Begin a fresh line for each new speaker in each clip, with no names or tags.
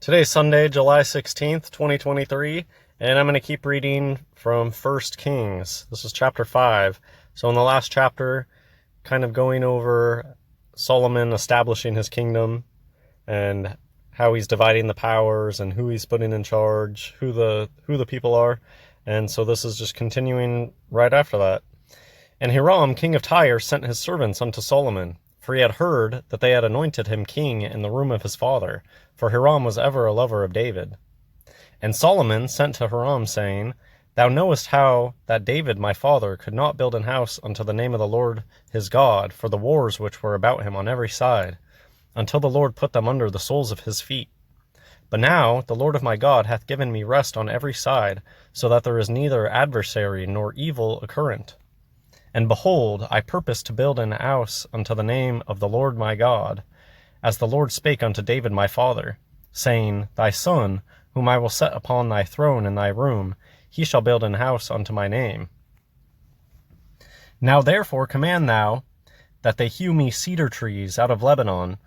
Today's Sunday, July 16th, 2023, and I'm going to keep reading from 1 Kings. This is chapter 5. So in the last chapter, kind of going over Solomon establishing his kingdom and how he's dividing the powers and who he's putting in charge, who the people are. And so this is just continuing right after that. And Hiram, king of Tyre, sent his servants unto Solomon, for he had heard that they had anointed him king in the room of his father, for Hiram was ever a lover of David. And Solomon sent to Hiram, saying, Thou knowest how that David my father could not build an house unto the name of the Lord his God for the wars which were about him on every side, until the Lord put them under the soles of his feet. But now the Lord of my God hath given me rest on every side, so that there is neither adversary nor evil occurrent. And behold, I purpose to build an house unto the name of the Lord my God, as the Lord spake unto David my father, saying, Thy son, whom I will set upon thy throne in thy room, he shall build an house unto my name. Now therefore command thou that they hew me cedar trees out of Lebanon,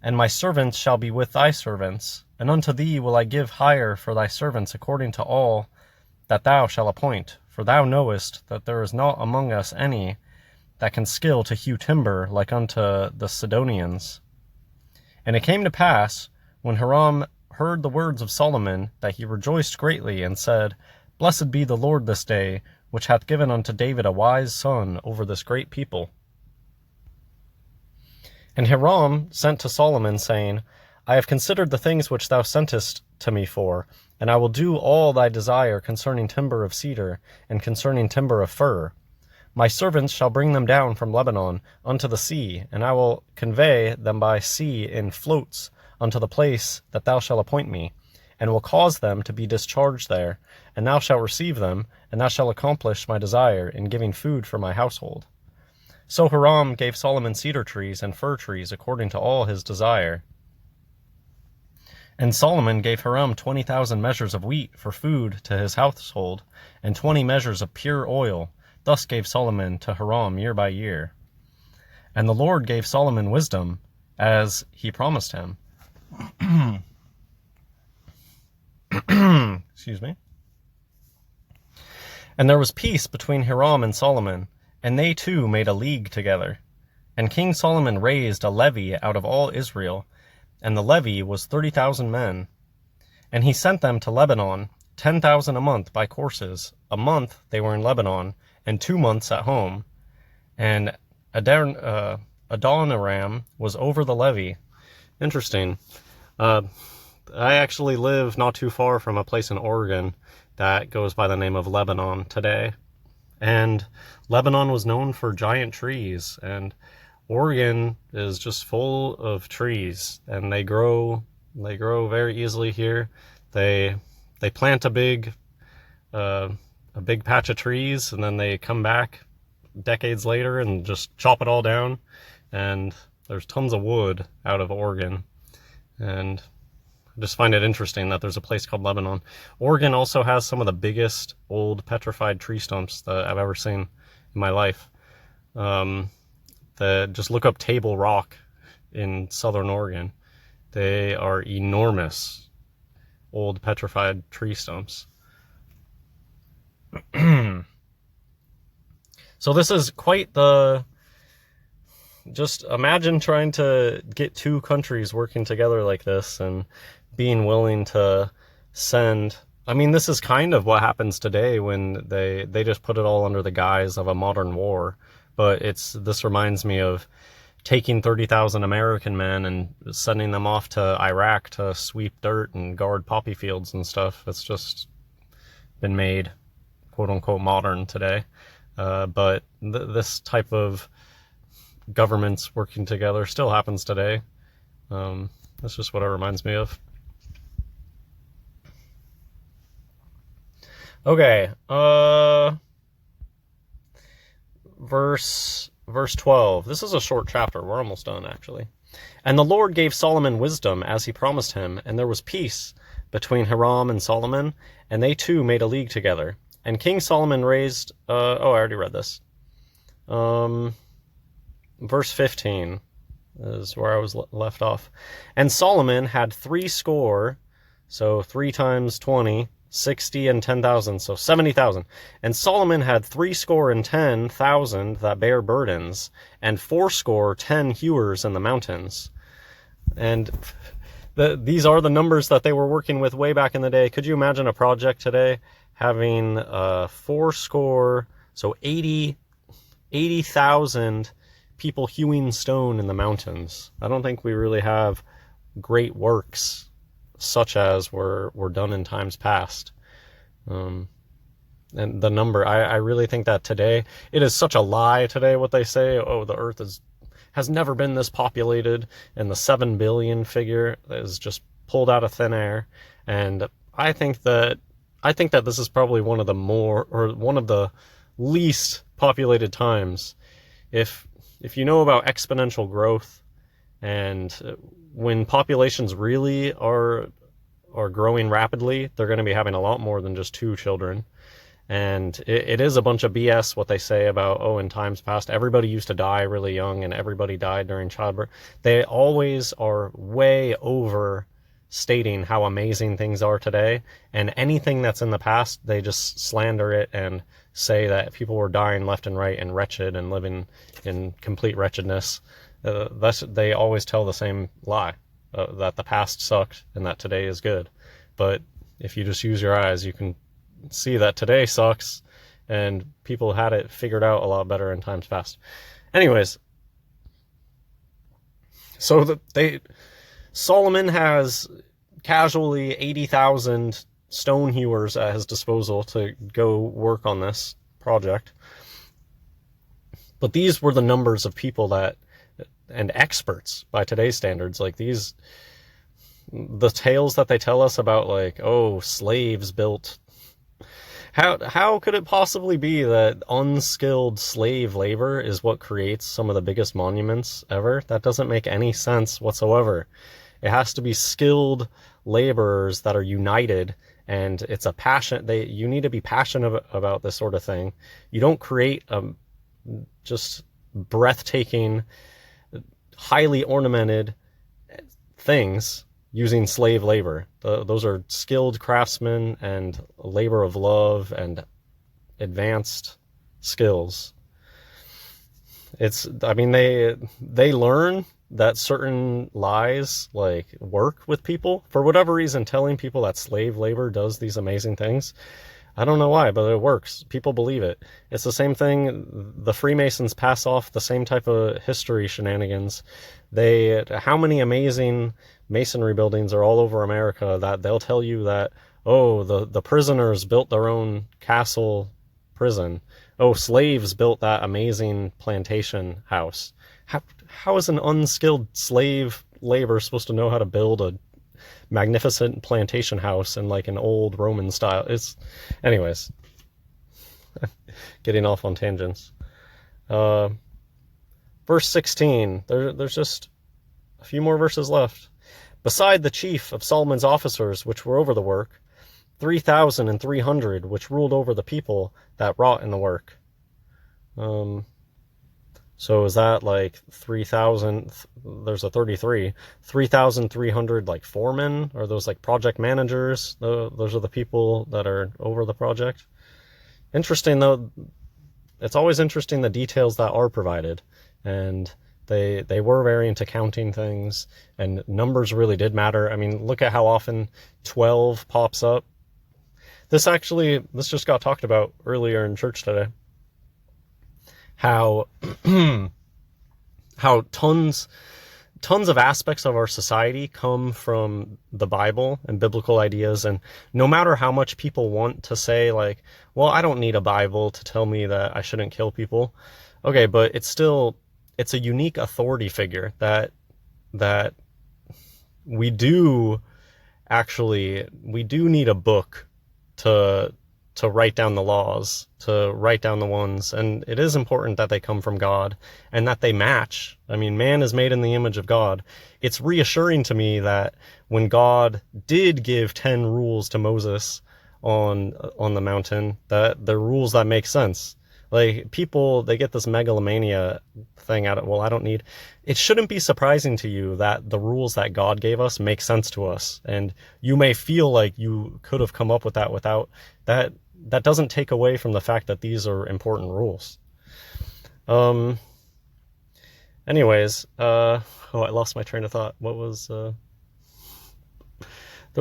and my servants shall be with thy servants, and unto thee will I give hire for thy servants according to all that thou shalt appoint. For thou knowest that there is not among us any that can skill to hew timber like unto the Sidonians. And it came to pass, when Hiram heard the words of Solomon, that he rejoiced greatly, and said, Blessed be the Lord this day, which hath given unto David a wise son over this great people. And Hiram sent to Solomon, saying, I have considered the things which thou sentest to me for, and I will do all thy desire concerning timber of cedar, and concerning timber of fir. My servants shall bring them down from Lebanon unto the sea, and I will convey them by sea in floats unto the place that thou shalt appoint me, and will cause them to be discharged there, and thou shalt receive them, and thou shalt accomplish my desire in giving food for my household. So Hiram gave Solomon cedar trees and fir trees according to all his desire. And Solomon gave Hiram 20,000 measures of wheat for food to his household, and 20 measures of pure oil. Thus gave Solomon to Hiram year by year. And the Lord gave Solomon wisdom, as he promised him. Excuse me. And there was peace between Hiram and Solomon, and they two made a league together. And King Solomon raised a levy out of all Israel, and the levy was 30,000 men. And he sent them to Lebanon, 10,000 a month by courses. A month they were in Lebanon, and 2 months at home. And Adoniram was over the levy. Interesting. I actually live not too far from a place in Oregon that goes by the name of Lebanon today. And Lebanon was known for giant trees, and Oregon is just full of trees, and they grow very easily here. They plant a big patch of trees, and then they come back decades later and just chop it all down. And there's tons of wood out of Oregon, and I just find it interesting that there's a place called Lebanon. Oregon also has some of the biggest old petrified tree stumps that I've ever seen in my life. Just look up Table Rock in southern Oregon. They are enormous old petrified tree stumps. So this is quite the... Just imagine trying to get two countries working together like this and being willing to send... I mean, this is kind of what happens today when they just put it all under the guise of a modern war. But this reminds me of taking 30,000 American men and sending them off to Iraq to sweep dirt and guard poppy fields and stuff. It's just been made, quote-unquote, modern today. But this type of governments working together still happens today. That's just what it reminds me of. Okay, verse 12. This is a short chapter. We're almost done, actually. And the Lord gave Solomon wisdom, as he promised him, and there was peace between Hiram and Solomon, and they two made a league together. And King Solomon raised... I already read this. Verse 15 is where I was left off. And Solomon had 80 So 3 times 20, 60 and 10,000, so 70,000. And Solomon had 70,10 that bear burdens, and 80 hewers in the mountains. And these are the numbers that they were working with way back in the day. Could you imagine a project today having 80, so 80,000 people hewing stone in the mountains? I don't think we really have great works such as were done in times past. And the number, I really think that today, it is such a lie today what they say, oh, the earth has never been this populated, and the 7 billion figure is just pulled out of thin air. And I think that this is probably one of the least populated times. If you know about exponential growth, and when populations really are growing rapidly, they're going to be having a lot more than just 2 children. And it is a bunch of BS what they say about, oh, in times past, everybody used to die really young and everybody died during childbirth. They always are way overstating how amazing things are today. And anything that's in the past, they just slander it and say that people were dying left and right and wretched and living in complete wretchedness. They always tell the same lie, that the past sucked and that today is good. But if you just use your eyes, you can see that today sucks and people had it figured out a lot better in times past. Anyways, so Solomon has casually 80,000 stone hewers at his disposal to go work on this project. But these were the numbers of people and experts by today's standards. Like the tales that they tell us about, like, oh, slaves built. How could it possibly be that unskilled slave labor is what creates some of the biggest monuments ever? That doesn't make any sense whatsoever. It has to be skilled laborers that are united, and it's a passion. You need to be passionate about this sort of thing. You don't create just breathtaking, highly ornamented things using slave labor. Those are skilled craftsmen and labor of love and advanced skills. They learn that certain lies like work with people. For whatever reason, telling people that slave labor does these amazing things, I don't know why, but it works. People believe it. It's the same thing. The Freemasons pass off the same type of history shenanigans. How many amazing masonry buildings are all over America that they'll tell you that, oh, the prisoners built their own castle prison. Oh, slaves built that amazing plantation house. How is an unskilled slave labor supposed to know how to build a magnificent plantation house in like an old Roman style? Anyways, getting off on tangents. Verse 16, there's just a few more verses left. Beside the chief of Solomon's officers, which were over the work, 3,300, which ruled over the people that wrought in the work. So is that like 3,000? There's a 33. 3,300 like foremen? Are those like project managers? Those are the people that are over the project. Interesting though. It's always interesting the details that are provided, and they were very into counting things, and numbers really did matter. I mean, look at how often 12 pops up. This just got talked about earlier in church today. How tons of aspects of our society come from the Bible and biblical ideas, and no matter how much people want to say like, well, I don't need a Bible to tell me that I shouldn't kill people. Okay, but it's a unique authority figure that we do need a book to write down the laws, to write down the ones, and it is important that they come from God and that they match. I mean, man is made in the image of God. It's reassuring to me that when God did give 10 rules to Moses on the mountain, that they're rules that make sense. Like, people, they get this megalomania thing out of, well, I don't need, it shouldn't be surprising to you that the rules that God gave us make sense to us. And you may feel like you could have come up with that without that. That doesn't take away from the fact that these are important rules. Anyways, oh, I lost my train of thought. What was, there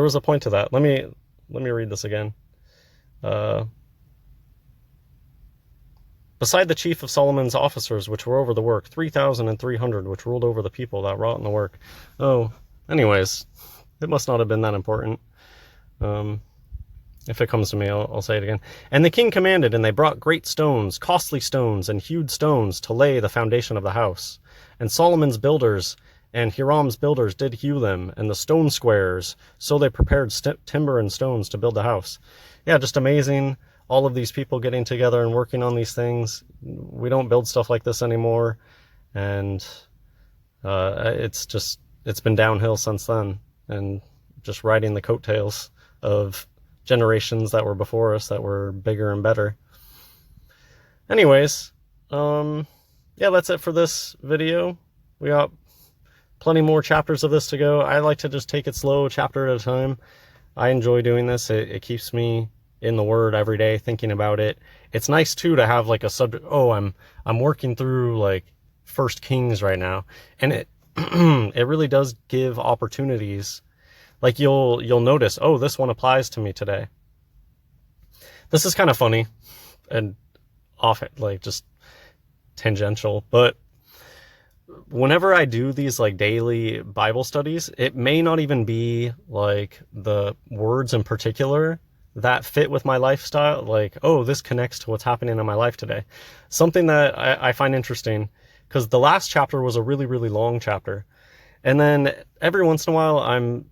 was a point to that. Let me read this again. Beside the chief of Solomon's officers, which were over the work, 3,300, which ruled over the people that wrought in the work. Oh, anyways, it must not have been that important. If it comes to me, I'll say it again. And the king commanded, and they brought great stones, costly stones, and hewed stones to lay the foundation of the house. And Solomon's builders and Hiram's builders did hew them, and the stone squares. So they prepared timber and stones to build the house. Yeah, just amazing. All of these people getting together and working on these things. We don't build stuff like this anymore. And it's been downhill since then. And just riding the coattails of generations that were before us that were bigger and better. Anyways, yeah, that's it for this video. We got plenty more chapters of this to go. I like to just take it slow, chapter at a time. I enjoy doing this. It keeps me in the Word every day, thinking about it. It's nice too to have like a subject. Oh, I'm working through like First Kings right now, and it it really does give opportunities. Like you'll notice, oh, this one applies to me today. This is kind of funny and off, like just tangential, but whenever I do these like daily Bible studies, it may not even be like the words in particular that fit with my lifestyle. Like, oh, this connects to what's happening in my life today. Something that I find interesting, because the last chapter was a really, really long chapter. And then every once in a while,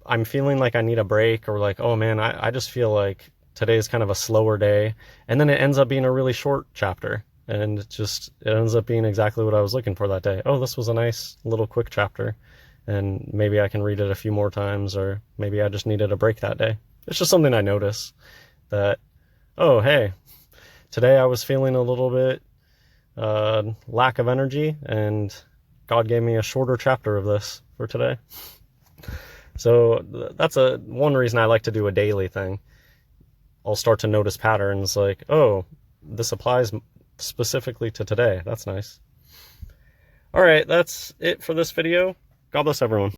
I'm feeling like I need a break, or like, oh man, I just feel like today is kind of a slower day. And then it ends up being a really short chapter. And it ends up being exactly what I was looking for that day. Oh, this was a nice little quick chapter. And maybe I can read it a few more times, or maybe I just needed a break that day. It's just something I notice that, oh, hey, today I was feeling a little bit lack of energy, and God gave me a shorter chapter of this for today. So that's one reason I like to do a daily thing. I'll start to notice patterns like, oh, this applies specifically to today. That's nice. All right, that's it for this video. God bless everyone.